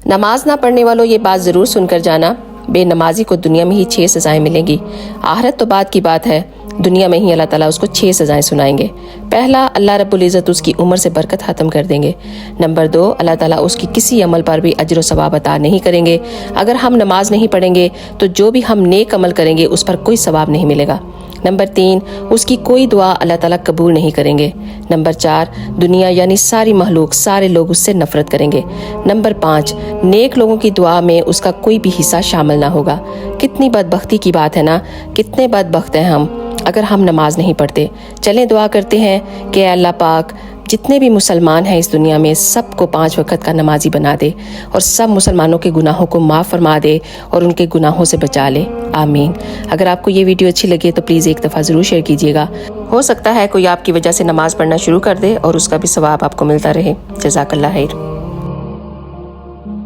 نماز نہ پڑھنے والوں یہ بات ضرور سن کر جانا، بے نمازی کو دنیا میں ہی 6 سزائیں ملیں گی، آخرت تو بعد کی بات ہے، دنیا میں ہی اللہ تعالیٰ اس کو 6 سزائیں سنائیں گے۔ پہلا، اللہ رب العزت اس کی عمر سے برکت ختم کر دیں گے۔ نمبر 2، اللہ تعالیٰ اس کی کسی عمل پر بھی اجر و ثواب عطا نہیں کریں گے۔ اگر ہم نماز نہیں پڑھیں گے تو جو بھی ہم نیک عمل کریں گے اس پر کوئی ثواب نہیں ملے گا۔ نمبر 3، اس کی کوئی دعا اللہ تعالیٰ قبول نہیں کریں گے۔ نمبر 4، دنیا یعنی ساری مخلوق، سارے لوگ اس سے نفرت کریں گے۔ نمبر 5، نیک لوگوں کی دعا میں اس کا کوئی بھی حصہ شامل نہ ہوگا۔ کتنی بدبختی کی بات ہے نا، کتنے بدبخت ہیں ہم اگر ہم نماز نہیں پڑھتے۔ چلیں دعا کرتے ہیں کہ اے اللہ پاک، جتنے بھی مسلمان ہیں اس دنیا میں سب کو 5 وقت کا نمازی بنا دے، اور سب مسلمانوں کے گناہوں کو معاف فرما دے اور ان کے گناہوں سے بچا لے، آمین۔ اگر آپ کو یہ ویڈیو اچھی لگے تو پلیز ایک دفعہ ضرور شیئر کیجیے گا، ہو سکتا ہے کوئی آپ کی وجہ سے نماز پڑھنا شروع کر دے اور اس کا بھی ثواب آپ کو ملتا رہے۔ جزاک اللہ خیر۔